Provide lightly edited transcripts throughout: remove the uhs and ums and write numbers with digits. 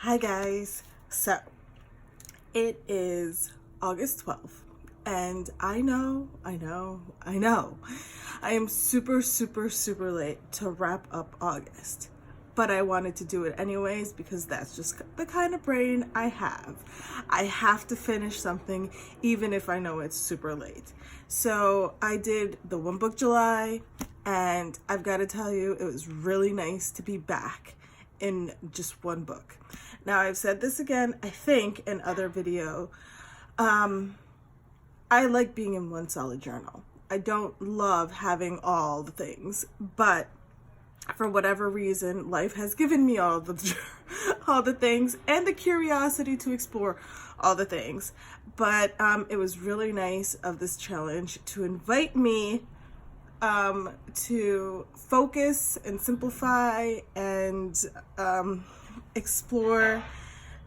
Hi guys, so it is August 12th and I know, I am super late to wrap up August, but I wanted to do it anyways because that's just the kind of brain I have. I have to finish something even if I know it's super late. So I did the one book July, and I've got to tell you, it was really nice to be back in just one book. Now, I've said this again, I think, in other video. I like being in one solid journal. I don't love having all the things, but for whatever reason, life has given me all the things and the curiosity to explore all the things. But it was really nice of this challenge to invite me to focus and simplify and explore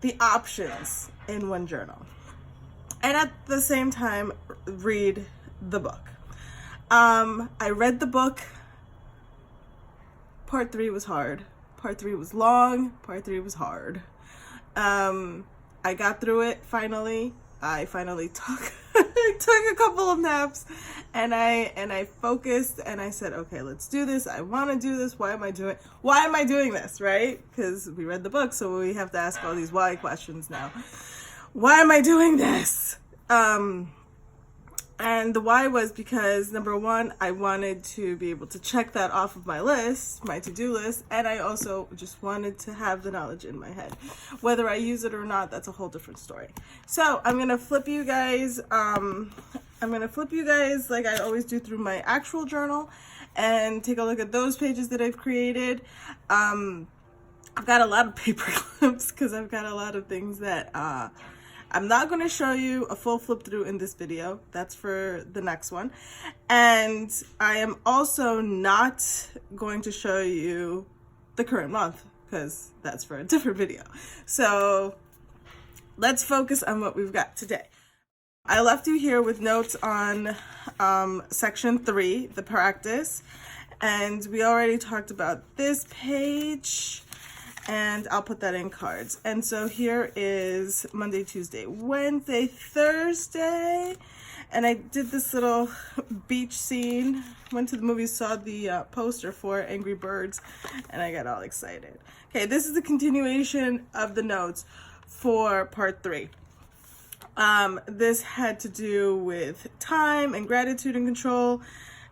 the options in one journal, and at the same time read the book. I read the book. Part 3 was hard. Part 3 was long. Part 3 was hard. I got through it finally. I finally took a couple of naps, and I focused, and I said, okay, let's do this. I want to do this. Why am I doing this, right? Because we read the book, so we have to ask all these why questions now. Why am I doing this? And the why was because, number one, I wanted to be able to check that off of my list, my to-do list, and I also just wanted to have the knowledge in my head. Whether I use it or not, that's a whole different story. So I'm gonna flip you guys, like I always do through my actual journal, and take a look at those pages that I've created. I've got a lot of paper clips because I've got a lot of things that I'm not going to show you a full flip through in this video. That's for the next one. And I am also not going to show you the current month because that's for a different video. So let's focus on what we've got today. I left you here with notes on section 3, the practice. And we already talked about this page, and I'll put that in cards. And so here is Monday, Tuesday, Wednesday, Thursday, and I did this little beach scene. Went to the movies, saw the poster for Angry Birds, and I got all excited. Okay, this is the continuation of the notes for part 3. This had to do with time and gratitude and control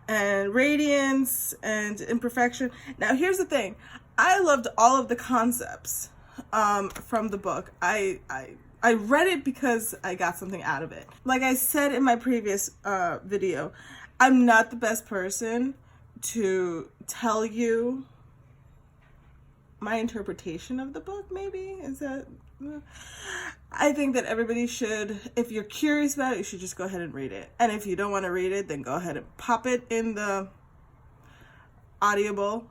and radiance and imperfection. Now, here's the thing. I loved all of the concepts from the book. I read it because I got something out of it. Like I said in my previous video, I'm not the best person to tell you my interpretation of the book, maybe? Is that... I think that everybody should, if you're curious about it, you should just go ahead and read it. And if you don't want to read it, then go ahead and pop it in the Audible.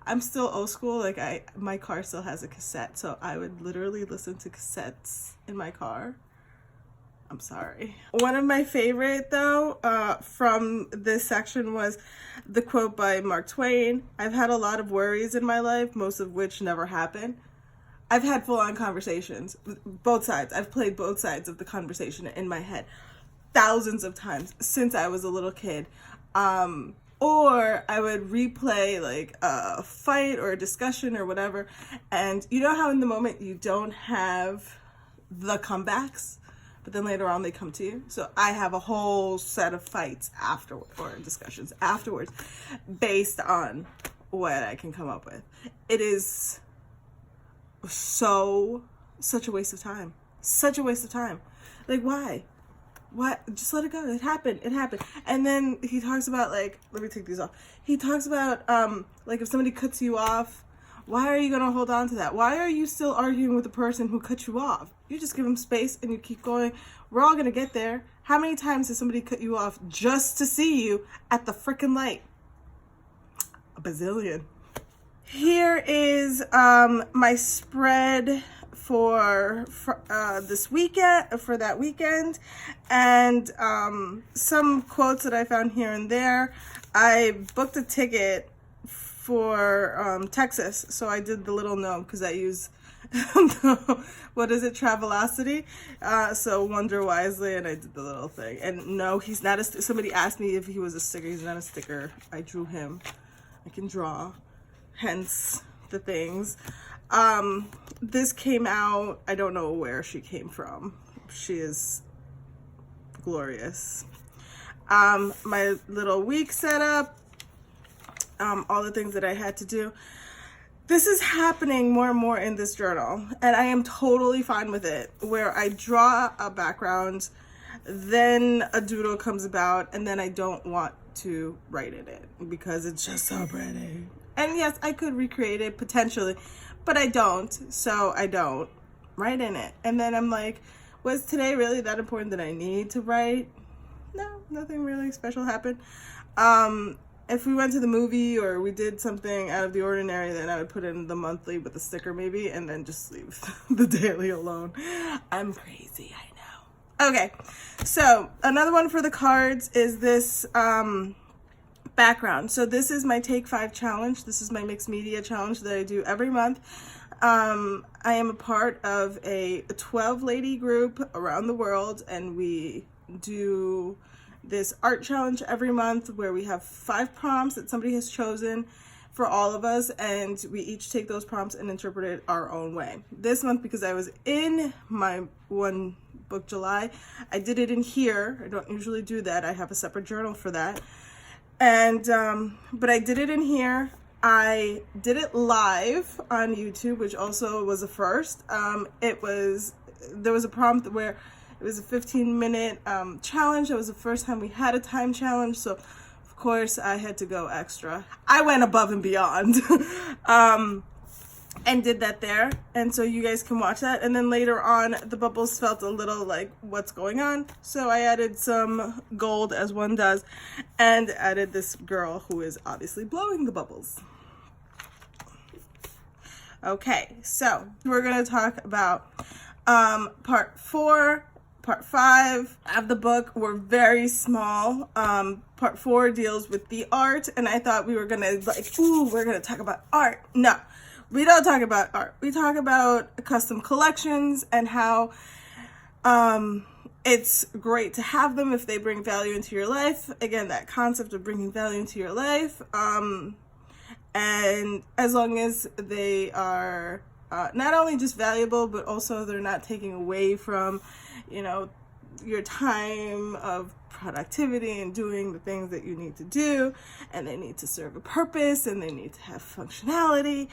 I'm still old school, like my car still has a cassette, so I would literally listen to cassettes in my car. I'm sorry. One of my favorite though from this section was the quote by Mark Twain. I've had a lot of worries in my life, most of which never happened. I've had full-on conversations, both sides. I've played both sides of the conversation in my head thousands of times since I was a little kid. Or I would replay like a fight or a discussion or whatever. And you know how in the moment you don't have the comebacks, but then later on they come to you? So I have a whole set of fights afterward, or discussions afterwards, based on what I can come up with. It is such a waste of time. Such a waste of time. Like, why? What? Just let it go. It happened. And then he talks about, like, let me take these off. He talks about, like, if somebody cuts you off, why are you going to hold on to that? Why are you still arguing with the person who cut you off? You just give them space and you keep going. We're all going to get there. How many times has somebody cut you off just to see you at the frickin' light? A bazillion. Here is my spread for this weekend, for that weekend, and some quotes that I found here and there. I booked a ticket for Texas, so I did the little note because I use what is it, Travelocity? So wonder wisely, and I did the little thing. And no, he's not a somebody asked me if he was a sticker. He's not a sticker. I drew him. I can draw, hence the things. This came out, I don't know where she came from. She is glorious. My little week setup, all the things that I had to do. This is happening more and more in this journal, and I am totally fine with it, where I draw a background, then a doodle comes about, and then I don't want to write in it because it's just so pretty. And yes, I could recreate it potentially, but I don't, so I don't write in it. And then I'm like, was today really that important that I need to write? No, nothing really special happened. If we went to the movie or we did something out of the ordinary, then I would put in the monthly with a sticker maybe, and then just leave the daily alone. I'm crazy, I know. Okay, so another one for the cards is this background. So this is my Take 5 challenge. This is my mixed media challenge that I do every month. I am a part of a 12-lady group around the world, and we do this art challenge every month where we have 5 prompts that somebody has chosen for all of us, and we each take those prompts and interpret it our own way. This month, because I was in my one book July, I did it in here. I don't usually do that. I have a separate journal for that. And but I did it in here. I did it live on YouTube, which also was a first. There was a prompt where it was a 15-minute challenge. It was the first time we had a time challenge, so of course I had to go extra. I went above and beyond and did that there. And so you guys can watch that. And then later on, the bubbles felt a little like, what's going on? So I added some gold, as one does, and added this girl who is obviously blowing the bubbles. Okay, so we're going to talk about part 4. Part 5 of the book were very small. Part 4 deals with the art, and I thought we were gonna we're gonna talk about art. No, we don't talk about art. We talk about custom collections and how it's great to have them if they bring value into your life. Again, that concept of bringing value into your life. And as long as they are not only just valuable, but also they're not taking away from, your time of productivity and doing the things that you need to do, and they need to serve a purpose, and they need to have functionality,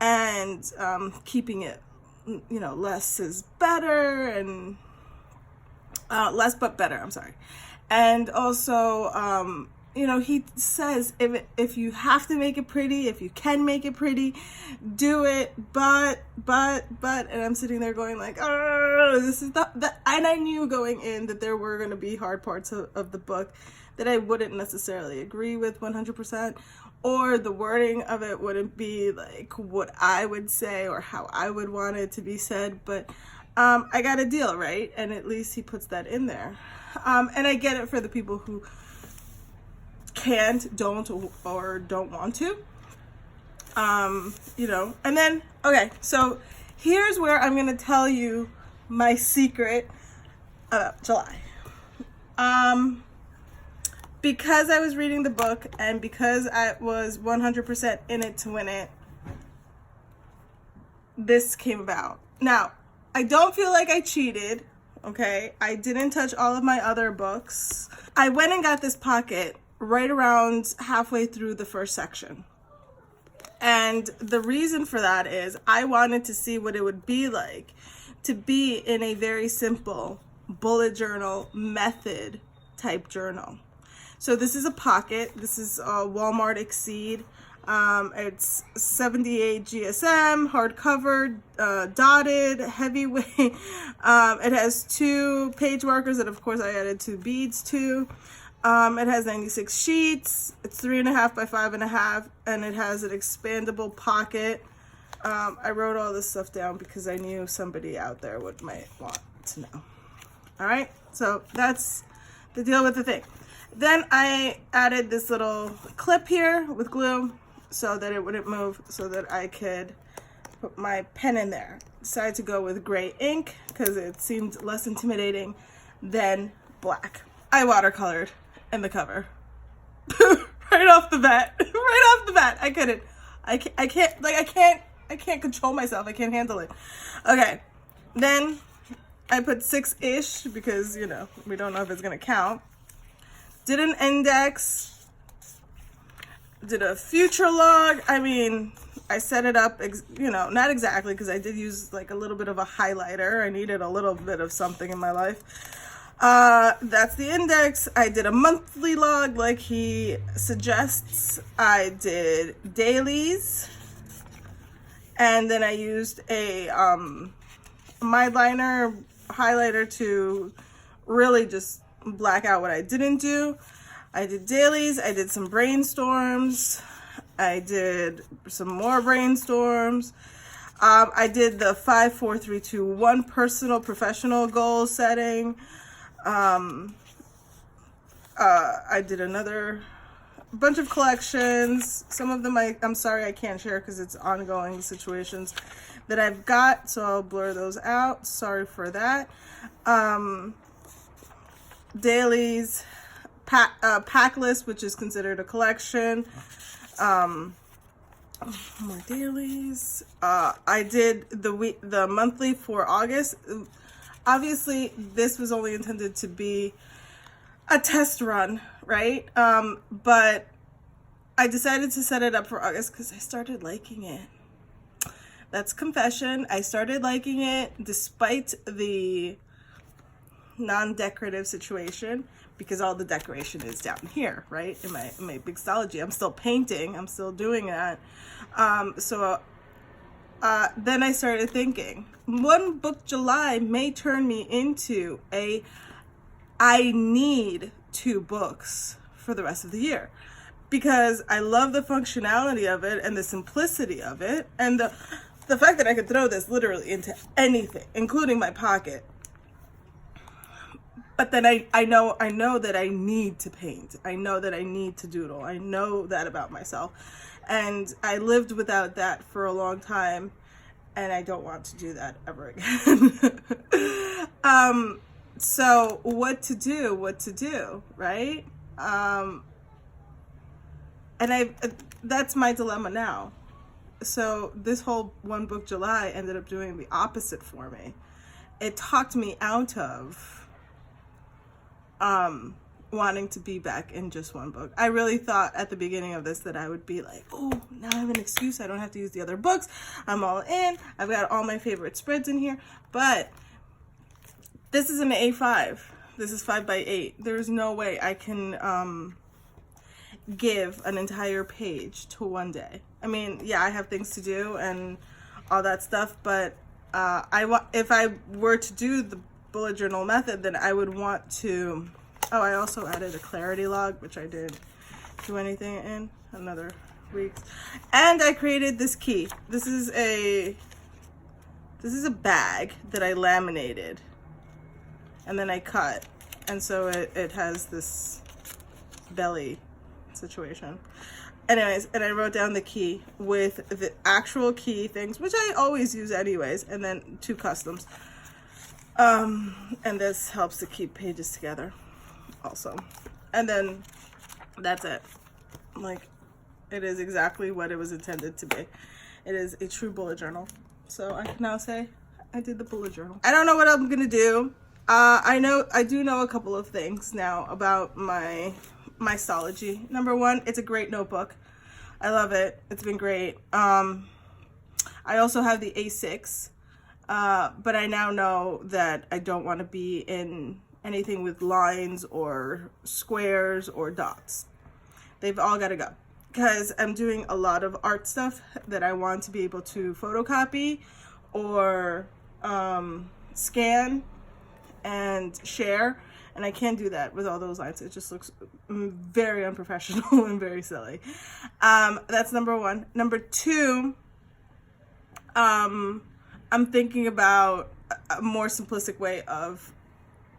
and keeping it, less is better, and less but better, I'm sorry. And also, he says if you have to make it pretty, if you can make it pretty, do it, but, and I'm sitting there going like, oh, this is the, and I knew going in that there were going to be hard parts of the book that I wouldn't necessarily agree with 100%, or the wording of it wouldn't be like what I would say or how I would want it to be said, but I got a deal, right? And at least he puts that in there. And I get it for the people who can't, don't, or don't want to, and then, okay, so here's where I'm going to tell you my secret about July. Because I was reading the book and because I was 100% in it to win it, this came about. Now, I don't feel like I cheated, okay? I didn't touch all of my other books. I went and got this pocket right around halfway through the first section. And the reason for that is I wanted to see what it would be like to be in a very simple bullet journal method type journal. So this is a pocket. This is a Walmart Exceed. It's 78 GSM, hardcover, dotted, heavyweight. It has 2 page markers that, of course, I added 2 beads to. It has 96 sheets. It's 3.5 by 5.5, and it has an expandable pocket. I wrote all this stuff down because I knew somebody out there might want to know. All right, so that's the deal with the thing. Then I added this little clip here with glue so that it wouldn't move, so that I could put my pen in there. Decided to go with gray ink because it seemed less intimidating than black. I watercolored in the cover. Right off the bat. Right off the bat. I couldn't. I can't control myself. I can't handle it. Okay. Then I put 6-ish because, you know, we don't know if it's going to count. Did an index. Did a future log. I mean, I set it up, you know, not exactly because I did use like a little bit of a highlighter. I needed a little bit of something in my life. That's the index. I did a monthly log like he suggests. I did dailies. And then I used a my liner highlighter to really just black out what I didn't do. I did dailies. I did some brainstorms. I did some more brainstorms. I did the 5, 4, 3, 2, 1 personal professional goal setting. I did another bunch of collections. Some of them I'm sorry I can't share because it's ongoing situations that I've got, so I'll blur those out. Sorry for that. Dailies, pack list, which is considered a collection. More dailies. I did the monthly for August. Obviously, this was only intended to be a test run, right? But I decided to set it up for August because I started liking it. That's confession. I started liking it despite the non-decorative situation because all the decoration is down here, right? In my big Stalogy. I'm still painting. I'm still doing that. Then I started thinking, One Book July may turn me into I need 2 books for the rest of the year because I love the functionality of it and the simplicity of it and the fact that I could throw this literally into anything, including my pocket. But then I know that I need to paint. I know that I need to doodle. I know that about myself. And I lived without that for a long time, and I don't want to do that ever again. So what to do, right? And that's my dilemma now. So this whole One Book July ended up doing the opposite for me. It talked me out of wanting to be back in just one book. I really thought at the beginning of this that I would be like, oh, now I have an excuse. I don't have to use the other books. I'm all in. I've got all my favorite spreads in here. But this is an A5. This is 5x8. There's no way I can give an entire page to one day. I mean, yeah, I have things to do and all that stuff, but if I were to do the bullet journal method, then I would want to. Oh, I also added a clarity log, which I didn't do anything in another week. And I created this key. This is a bag that I laminated and then I cut, and so it has this belly situation. Anyways, and I wrote down the key with the actual key things, which I always use anyways, and then 2 customs. And this helps to keep pages together also. And then that's it. Like, it is exactly what it was intended to be. It is a true bullet journal. So I can now say I did the bullet journal. I don't know what I'm gonna do. I do know a couple of things now about my Stalogy. Number 1, it's a great notebook. I love it. It's been great. I also have the A6, but I now know that I don't want to be in anything with lines or squares or dots. They've all got to go because I'm doing a lot of art stuff that I want to be able to photocopy or scan and share. And I can't do that with all those lines. It just looks very unprofessional and very silly. That's number 1. Number 2, I'm thinking about a more simplistic way of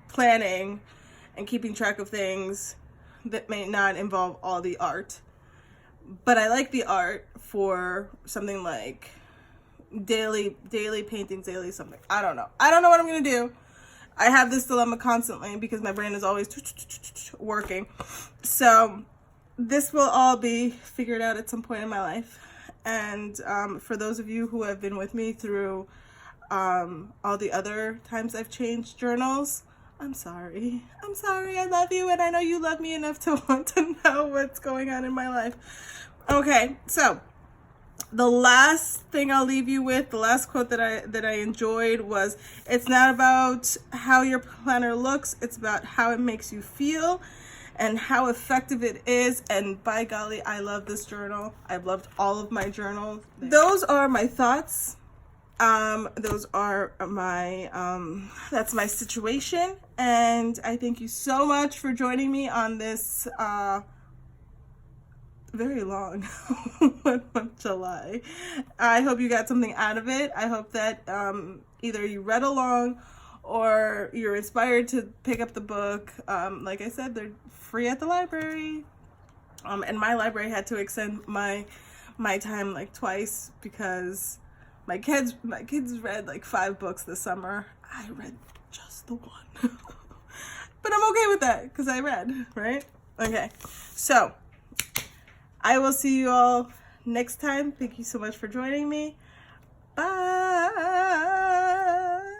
planning and keeping track of things that may not involve all the art. But I like the art for something like daily paintings, daily something. I don't know what I'm gonna do. I have this dilemma constantly because my brain is always working. So this will all be figured out at some point in my life. And for those of you who have been with me through all the other times I've changed journals, I'm sorry. I love you, and I know you love me enough to want to know what's going on in my life. Okay, so the last thing I'll leave you with, the last quote that I enjoyed was, it's not about how your planner looks, it's about how it makes you feel and how effective it is. And by golly, I love this journal. I've loved all of my journals. Those are my thoughts. Those are my, that's my situation. And I thank you so much for joining me on this, very long 1 month July. I hope you got something out of it. I hope that either you read along or you're inspired to pick up the book. Like I said, they're free at the library. And my library had to extend my time like twice because my kids read like 5 books this summer. I read just the one. But I'm okay with that because I read, right? Okay, so I will see you all next time. Thank you so much for joining me. Bye.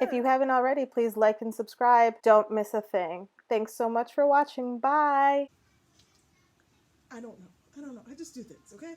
If you haven't already, please like and subscribe. Don't miss a thing. Thanks so much for watching. Bye. I don't know. I just do things, okay?